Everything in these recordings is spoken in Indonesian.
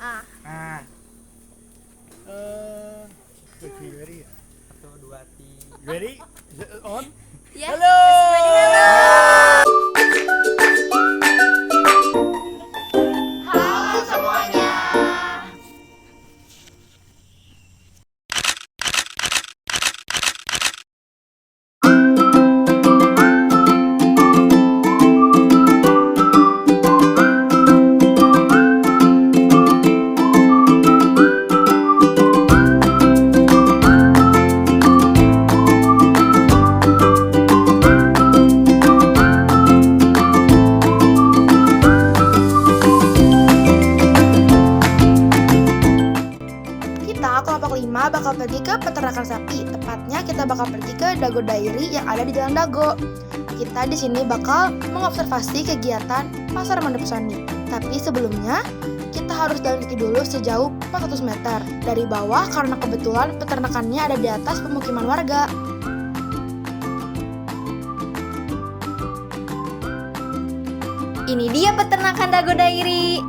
Ah. Nah. Okay, ready? 1, 2, 3. Ready? Is it on? Yeah. Hello. Halo semuanya. Kita kelompok 5 bakal pergi ke peternakan sapi. Tepatnya kita bakal pergi ke Dago Dairy yang ada di Jalan Dago. Kita di sini bakal mengobservasi kegiatan pasar Monopsoni. Tapi sebelumnya, kita harus jalan kaki dulu sejauh 400 meter dari bawah karena kebetulan peternakannya ada di atas pemukiman warga. Ini dia peternakan Dago Dairy.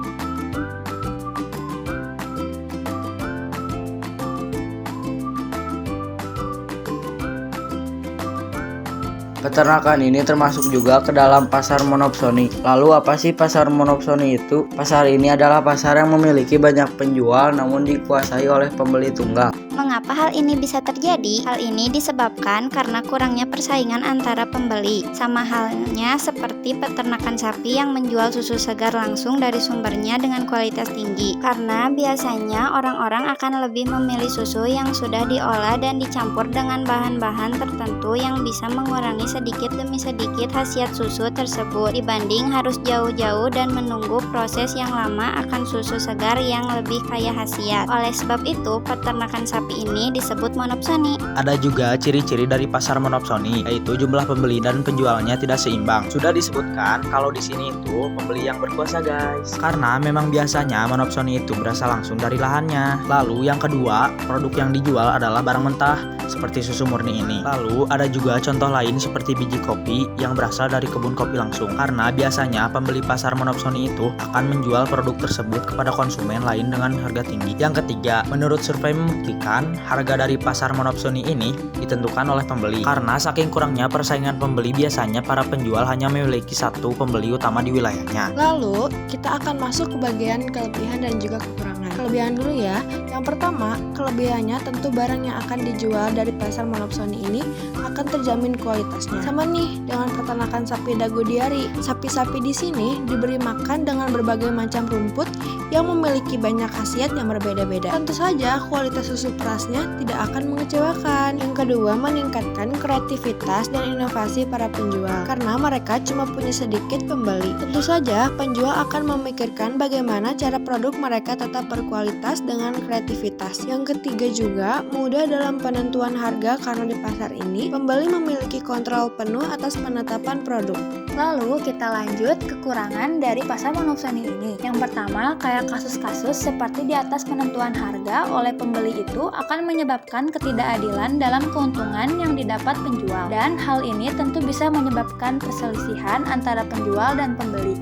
Peternakan ini termasuk juga ke dalam pasar Monopsoni. Lalu apa sih pasar Monopsoni itu? Pasar ini adalah pasar yang memiliki banyak penjual namun dikuasai oleh pembeli tunggal. Mengapa hal ini bisa terjadi? Hal ini disebabkan karena kurangnya persaingan antara pembeli. Sama halnya seperti peternakan sapi yang menjual susu segar langsung dari sumbernya dengan kualitas tinggi. Karena biasanya orang-orang akan lebih memilih susu yang sudah diolah dan dicampur dengan bahan-bahan tertentu yang bisa mengurangi sedikit demi sedikit khasiat susu tersebut dibanding harus jauh-jauh dan menunggu proses yang lama akan susu segar yang lebih kaya khasiat. Oleh sebab itu, peternakan sapi ini disebut monopsoni. Ada juga ciri-ciri dari pasar monopsoni, yaitu jumlah pembeli dan penjualnya tidak seimbang. Sudah disebutkan kalau di sini itu pembeli yang berkuasa, guys. Karena memang biasanya monopsoni itu berasal langsung dari lahannya. Lalu yang kedua, produk yang dijual adalah barang mentah seperti susu murni ini. Lalu ada juga contoh lain seperti biji kopi yang berasal dari kebun kopi langsung. Karena biasanya pembeli pasar monopsoni itu akan menjual produk tersebut kepada konsumen lain dengan harga tinggi. Yang ketiga, menurut survei membuktikan harga dari pasar monopsoni ini ditentukan oleh pembeli. Karena saking kurangnya persaingan pembeli, biasanya para penjual hanya memiliki satu pembeli utama di wilayahnya. Lalu, kita akan masuk ke bagian kelebihan dan juga kekurangan. Kelebihan dulu ya. Yang pertama, kelebihannya tentu barang yang akan dijual dari pasar Monopsoni ini akan terjamin kualitasnya. Sama nih dengan peternakan sapi Dago Dairy. Sapi-sapi di sini diberi makan dengan berbagai macam rumput yang memiliki banyak khasiat yang berbeda-beda. Tentu saja kualitas susu perasnya tidak akan mengecewakan. Yang kedua, meningkatkan kreativitas dan inovasi para penjual karena mereka cuma punya sedikit pembeli. Tentu saja penjual akan memikirkan bagaimana cara produk mereka tetap berkualitas dengan kreativitas. Yang ketiga juga mudah dalam penentuan harga karena di pasar ini pembeli memiliki kontrol penuh atas penetapan produk. Lalu kita lanjut kekurangan dari pasar monopsoni ini. Yang pertama, kayak kasus-kasus seperti di atas penentuan harga oleh pembeli itu akan menyebabkan ketidakadilan dalam keuntungan yang didapat penjual. Dan hal ini tentu bisa menyebabkan perselisihan antara penjual dan pembeli.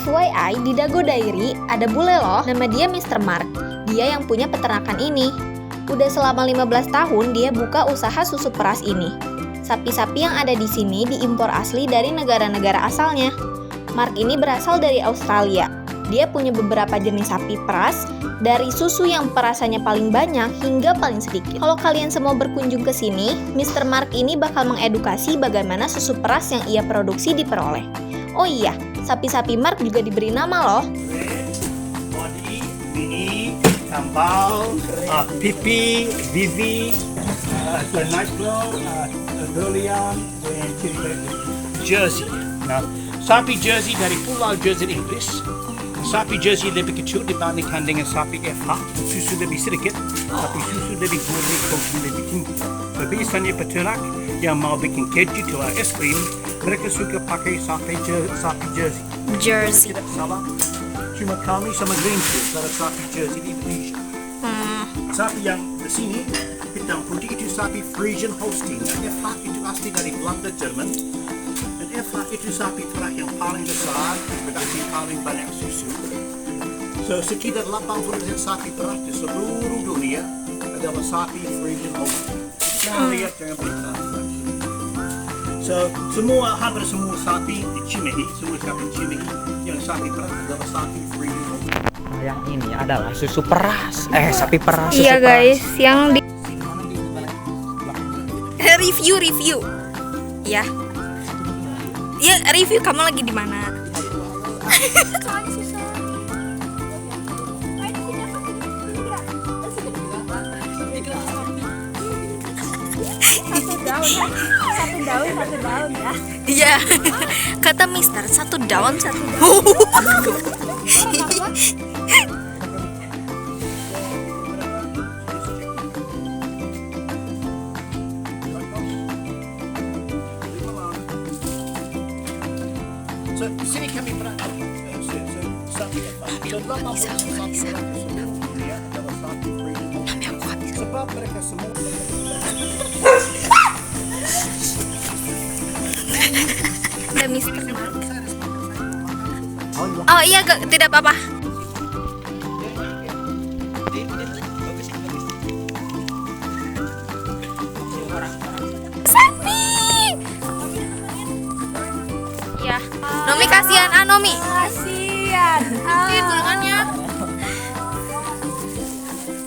FYI, di Dago Dairy ada bule loh, nama dia Mr. Mark. Dia yang punya peternakan ini. Udah selama 15 tahun dia buka usaha susu peras ini. Sapi-sapi yang ada di sini diimpor asli dari negara-negara asalnya. Mark ini berasal dari Australia. Dia punya beberapa jenis sapi peras, dari susu yang perasannya paling banyak hingga paling sedikit. Kalau kalian semua berkunjung ke sini, Mr. Mark ini bakal mengedukasi bagaimana susu peras yang ia produksi diperoleh. Oh iya, sapi-sapi Mark juga diberi nama loh. Body, Mini, Tambal, Pipi, Vivi, Nightglow, Dolian, dan Jersey. Nah, sapi Jersey dari Pulau Jersey Inggris. Sapi Jersey lebih kecil dibandingkan dengan sapi FH. Susu lebih sedikit, tapi susu lebih gurih, protein lebih tinggi. Biasanya peternak yang mau bikin keju atau es krim, mereka suka pakai sapi Jersey. Jersey. Tidak salah. cuma kami sama Greenfield, ada sapi Jersey di Indonesia. Sapi yang di sini hitam putih itu sapi Friesian Holstein. Effa itu asli dari Belanda, Jerman. Dan Effa itu sapi perah yang paling besar, berarti paling banyak susu. So sekitar 80% sapi perah di seluruh dunia adalah sapi Friesian Holstein. Jangan lihat, jangan berita. So hampir semua sapi di Cimahi, yang sapi perah adalah sapi Friesian Holstein. Yang ini adalah susu peras. Sapi peras. Susu Iya peras. guys, yang di review. Ya. Ya, review kamu lagi di mana? Satu daun ya. Iya. Kata Mister, satu daun. So di sini kami pernah sapi Effa. So 80% sapi perah di seluruh dunia adalah sapi Friesian Holstein. Sebab mereka semua Ada Mister. Oh iya, tidak apa-apa. Sapi. Ya. Nomi kasihan, Nomi. Kasian. Ini tangannya.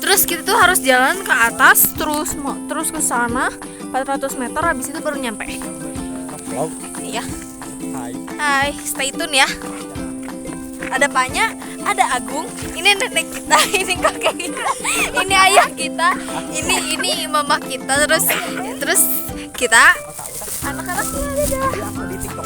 Terus kita tuh harus jalan ke atas, terus ke sana 400 meter, habis itu baru nyampe. Iya. Hai, stay tune ya. Ada Panya, ada Agung, ini nenek kita, ini kakek kita, ini ayah kita, ini mama kita, terus kita anak-anaknya ada dah. Di TikTok